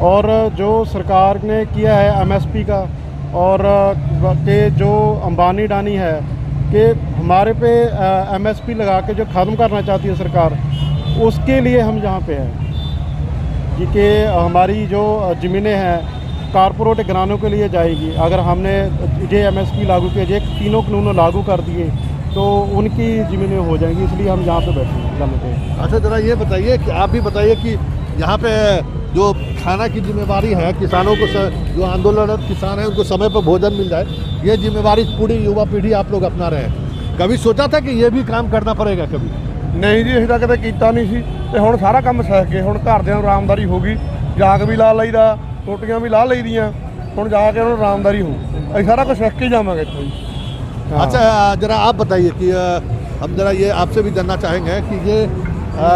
और जो सरकार ने किया है MSP का और के जो अंबानी डानी है कि हमारे पे MSP लगा के जो ख़त्म करना चाहती है सरकार, उसके लिए हम यहाँ पे हैं जी। कि हमारी जो ज़मीनें हैं कारपोरेट घरानों के लिए जाएगी। अगर हमने ये MSP लागू किया, ये तीनों कानून लागू कर दिए तो उनकी ज़मीनें हो जाएंगी, इसलिए हम यहाँ पे बैठे हैं जम पे। अच्छा, ज़रा ये बताइए कि आप भी बताइए कि यहाँ पे जो खाना की जिम्मेवारी है किसानों को, जो आंदोलनरत किसान हैं उनको समय पर भोजन मिल जाए, ये जिम्मेवारी पूरी युवा पीढ़ी आप लोग अपना रहे हैं। कभी सोचा था कि ये भी काम करना पड़ेगा? कभी ਨਹੀਂ ਜੀ, ਅਸੀਂ ਤਾਂ ਕਦੇ ਕੀਤਾ ਨਹੀਂ ਸੀ ਤੇ ਹੁਣ ਸਾਰਾ ਕੰਮ ਸਿੱਖ ਕੇ ਹੁਣ ਘਰਦਿਆਂ ਨੂੰ ਆਰਾਮਦਾਰੀ ਹੋ ਗਈ, ਜਾਗ ਵੀ ਲਾ ਲਈਦਾ, ਰੋਟੀਆਂ ਵੀ ਲਾ ਲਈਦੀਆਂ, ਹੁਣ ਜਾ ਕੇ ਉਹਨਾਂ ਨੂੰ ਆਰਾਮਦਾਰੀ ਹੋ, ਅਸੀਂ ਸਾਰਾ ਕੁਝ ਸਿੱਖ ਕੇ ਜਾਵਾਂਗੇ ਇੱਥੋਂ ਜੀ। अच्छा, ज़रा आप बताइए कि हम ज़रा ये आपसे भी जानना चाहेंगे कि ये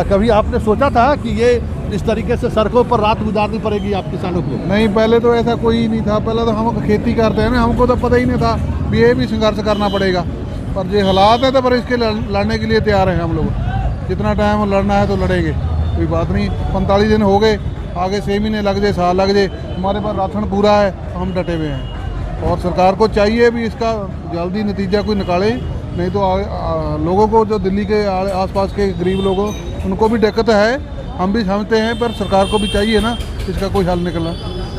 कभी आपने सोचा था कि ये इस तरीके से सड़कों पर रात गुजारनी पड़ेगी आप किसानों को? नहीं, पहले तो ऐसा कोई नहीं था। पहले तो हम खेती करते हैं ना, हमको तो पता ही नहीं था भी ये भी संघर्ष करना पड़ेगा। पर जो हालात है तो पर इसके लड़ने के लिए तैयार हैं हम लोग। जितना टाइम लड़ना है तो लड़ेंगे, कोई बात नहीं। 45 दिन हो गए, आगे 6 महीने लग जाए, साल लग जाए, हमारे पास राशन पूरा है, हम डटे हुए हैं। और सरकार को चाहिए भी इसका जल्दी नतीजा कोई निकाले, नहीं तो लोगों को, जो दिल्ली के आसपास के गरीब लोगों, उनको भी दिक्कत है, हम भी समझते हैं, पर सरकार को भी चाहिए ना इसका कोई हल निकलना।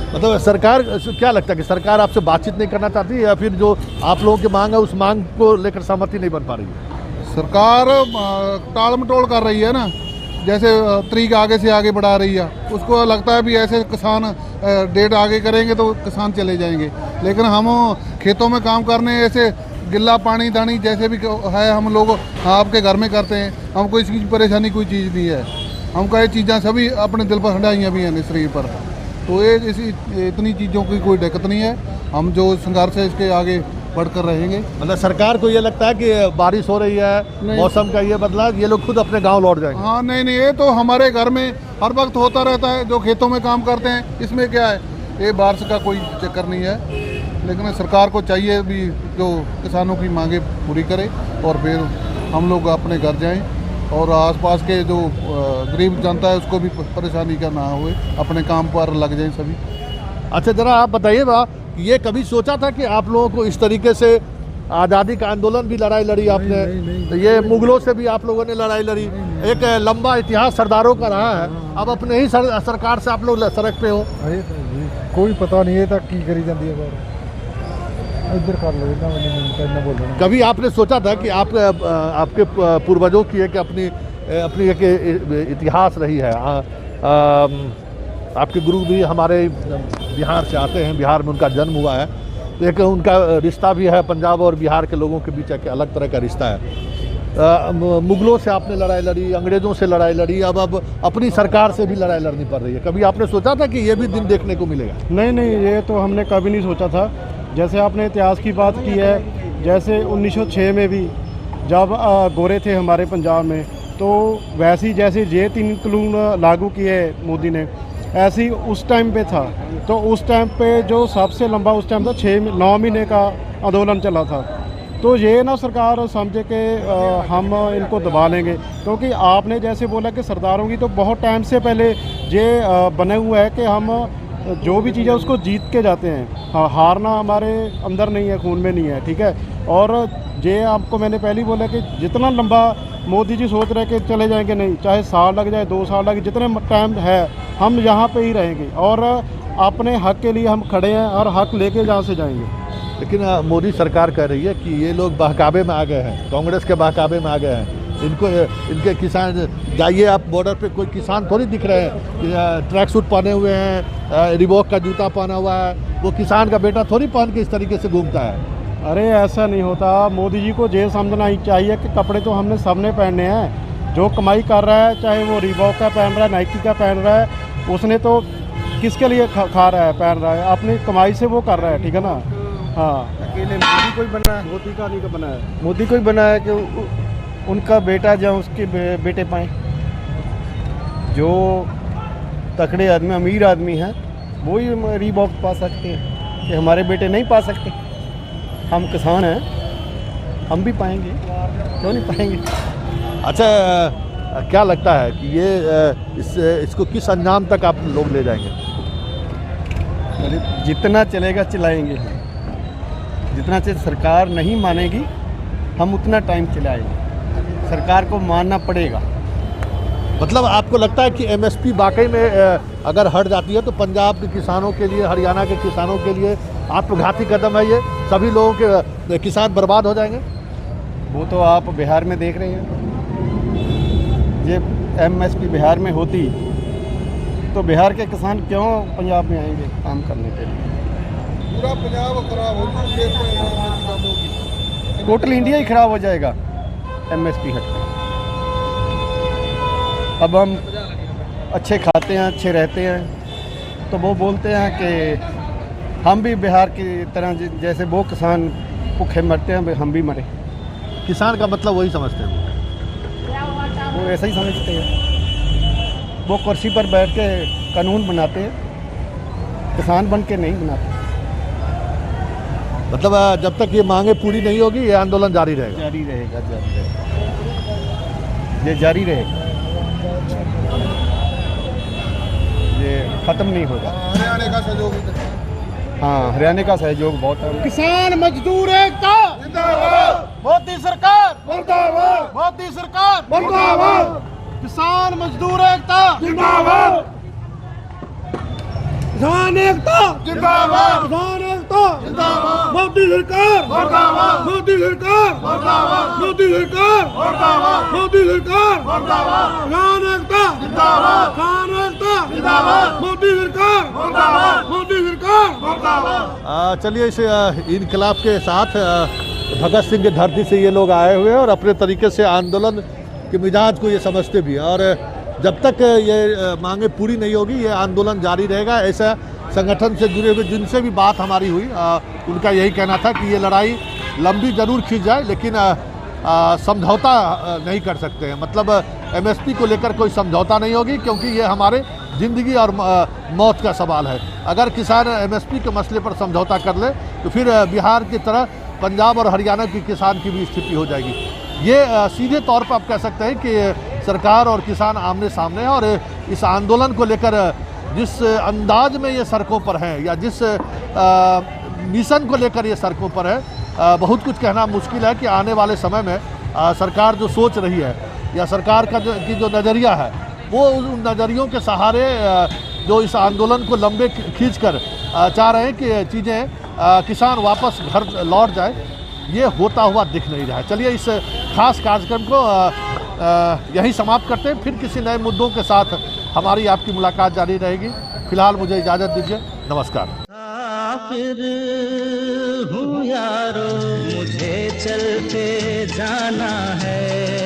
मतलब सरकार, क्या लगता है कि सरकार आपसे बातचीत नहीं करना चाहती या फिर जो आप लोगों की मांग है उस मांग को लेकर सहमति नहीं बन पा रही है? सरकार टाल मटोल कर रही है ना, जैसे तरीक आगे से आगे बढ़ा रही है। उसको लगता है भी ऐसे किसान डेट आगे करेंगे तो किसान चले जाएंगे, लेकिन हम खेतों में काम करने, ऐसे गिल्ला पानी दानी जैसे भी है हम लोग आपके घर में करते हैं, हमको इसकी परेशानी कोई चीज़ नहीं है। हमको ये चीज़ें सभी अपने दिल पर हटाइयाँ भी हैं शरीर पर, तो ये इतनी चीज़ों की कोई दिक्कत नहीं है। हम जो संघर्ष है इसके आगे बढ़कर रहेंगे। मतलब सरकार को ये लगता है कि बारिश हो रही है, मौसम का ये बदला, ये लोग खुद अपने गांव लौट जाएंगे? हाँ, नहीं, ये तो हमारे घर में हर वक्त होता रहता है, जो खेतों में काम करते हैं, इसमें क्या है, ये बारिश का कोई चक्कर नहीं है। लेकिन सरकार को चाहिए भी जो किसानों की मांगे पूरी करे और फिर हम लोग अपने घर जाएं और आसपास के जो गरीब जनता है उसको भी परेशानी का ना हो, अपने काम पर लग जाएं सभी। अच्छा, ज़रा आप बताइए ये कभी सोचा था कि आप लोगों को इस तरीके से आज़ादी का आंदोलन भी लड़ाई लड़ी आपने? नहीं। ये मुगलों से भी आप लोगों ने लड़ाई लड़ी, एक लंबा इतिहास सरदारों का रहा है, अब अपने ही सरकार से आप लोग सड़क पे हो। कोई पता नहीं है तक की करी जाती है, इधर कर लो, इतना बोलना। कभी आपने सोचा था कि आपके पूर्वजों की एक अपनी एक इतिहास रही है? आपके गुरु भी हमारे बिहार से आते हैं, बिहार में उनका जन्म हुआ है, एक उनका रिश्ता भी है पंजाब और बिहार के लोगों के बीच एक अलग तरह का रिश्ता है। मुगलों से आपने लड़ाई लड़ी, अंग्रेज़ों से लड़ाई लड़ी, अब अपनी सरकार से भी लड़ाई लड़नी पड़ रही है। कभी आपने सोचा था कि ये भी दिन देखने को मिलेगा? नहीं, ये तो हमने कभी नहीं सोचा था। जैसे आपने इतिहास की बात की है, जैसे 1906 में भी जब गोरे थे हमारे पंजाब में, तो वैसे ही जैसे ये 3 कानून लागू किए मोदी ने, ऐसे ही उस टाइम पे था। तो उस टाइम पे जो सबसे लंबा उस टाइम था 9 महीने का आंदोलन चला था। तो ये ना सरकार समझे कि हम इनको दबा लेंगे, क्योंकि आपने जैसे बोला कि सरदारों की तो बहुत टाइम से पहले ये बने हुआ है कि हम जो भी चीज़ है उसको जीत के जाते हैं। हारना हमारे अंदर नहीं है, खून में नहीं है, ठीक है। और ये आपको मैंने पहले ही बोला कि जितना लंबा मोदी जी सोच रहे कि चले जाएंगे, नहीं, चाहे साल लग जाए, 2 साल लगे, जितने टाइम है हम यहाँ पे ही रहेंगे और अपने हक के लिए हम खड़े हैं और हक लेके जहाँ से जाएंगे। लेकिन मोदी सरकार कह रही है कि ये लोग बहकावे में आ गए हैं, कांग्रेस के बहकावे में आ गए हैं। इनके किसान, जाइए आप बॉर्डर पे, कोई किसान थोड़ी दिख रहे हैं ट्रैक सूट पहने हुए हैं, रिबॉक का जूता पहना हुआ है। वो किसान का बेटा थोड़ी पहन के इस तरीके से घूमता है। अरे ऐसा नहीं होता। मोदी जी को ये समझना ही चाहिए कि कपड़े तो हमने सबने पहनने हैं। जो कमाई कर रहा है, चाहे वो रिबॉक का पहन रहा है, नाइकी का पहन रहा है, उसने तो किसके लिए खा रहा है, पहन रहा है, अपनी कमाई से वो कर रहा है, ठीक है ना। हाँ, अकेले मोदी कोई बना है? मोदी का नहीं बना है। मोदी कोई बना है कि उनका बेटा जहाँ उसके बेटे पाएँ। जो तकड़े आदमी, अमीर आदमी हैं, वो ही रीबॉक पा सकते हैं, कि हमारे बेटे नहीं पा सकते। हम किसान हैं, हम भी पाएंगे, क्यों नहीं पाएंगे। अच्छा, क्या लगता है कि ये इसको किस अंजाम तक आप लोग ले जाएंगे? अरे जितना चलेगा चलाएंगे, जितना चीज़ सरकार नहीं मानेगी हम उतना टाइम चलाएंगे। सरकार को मानना पड़ेगा। मतलब आपको लगता है कि एमएसपी वाकई में अगर हट जाती है तो पंजाब के किसानों के लिए, हरियाणा के किसानों के लिए आत्मघाती कदम है ये? सभी लोगों के किसान बर्बाद हो जाएंगे? वो तो आप बिहार में देख रहे हैं। ये एमएसपी बिहार में होती तो बिहार के किसान क्यों पंजाब में आएंगे काम करने के लिए? पूरा पंजाब खराब हो जाएगा, टोटल इंडिया ही खराब हो जाएगा एमएसपी हट। अब हम अच्छे खाते हैं, अच्छे रहते हैं, तो वो बोलते हैं कि हम भी बिहार की तरह जैसे वो किसान भूखे मरते हैं, हम भी मरे। किसान का मतलब वही समझते हैं वो ऐसा ही समझते हैं। वो कुर्सी पर बैठ के कानून बनाते हैं, किसान बन के नहीं बनाते। मतलब जब तक ये मांगे पूरी नहीं होगी ये आंदोलन जारी रहेगा? जारी रहेगा, ये जारी रहेगा, ये ख़त्म नहीं होगा। हरियाणा का सहयोग, हाँ, हरियाणा का सहयोग बहुत है। किसान मजदूर एकता जिंदाबाद, मोदी सरकार मुर्दाबाद, मोदी सरकार मुर्दाबाद, किसान मजदूर एकता जिंदाबाद, किसान एकता जिंदाबाद, किसान एकता जिंदाबाद, मोदी सरकार मुर्दाबाद, मोदी सरकार मुर्दाबाद, मोदी सरकार मुर्दाबाद, मोदी सरकार मुर्दाबाद, किसान एकता जिंदाबाद, किसान एकता जिंदाबाद, मोदी सरकार मुर्दाबाद, मोदी सरकार मुर्दाबाद। चलिए, इस इनकलाब के साथ भगत सिंह की धरती से ये लोग आए हुए हैं और अपने तरीके से आंदोलन के मिजाज को ये समझते भी हैं। और जब तक ये मांगे पूरी नहीं होगी ये आंदोलन जारी रहेगा। ऐसा संगठन से जुड़े हुए जिनसे भी बात हमारी हुई उनका यही कहना था कि ये लड़ाई लंबी जरूर खींच जाए, लेकिन समझौता नहीं कर सकते हैं। मतलब एमएसपी को लेकर कोई समझौता नहीं होगी, क्योंकि ये हमारे ज़िंदगी और मौत का सवाल है। अगर किसान एमएसपी के मसले पर समझौता कर ले तो फिर बिहार की तरह पंजाब और हरियाणा के किसान की भी स्थिति हो जाएगी। ये सीधे तौर पर आप कह सकते हैं कि सरकार और किसान आमने सामने हैं। और इस आंदोलन को लेकर जिस अंदाज में ये सड़कों पर है या जिस मिशन को लेकर ये सड़कों पर है, बहुत कुछ कहना मुश्किल है कि आने वाले समय में सरकार जो सोच रही है या सरकार का जो नज़रिया है वो उन नज़रियों के सहारे जो इस आंदोलन को लंबे खींचकर चाह रहे हैं कि चीज़ें किसान वापस घर लौट जाए, ये होता हुआ दिख नहीं रहा है। चलिए, इस खास कार्यक्रम को यहीं समाप्त करते हैं। फिर किसी नए मुद्दों के साथ हमारी आपकी मुलाकात जारी रहेगी। फिलहाल मुझे इजाज़त दीजिए। नमस्कार। मुसाफिर हूँ यारो, मुझे चलते जाना है।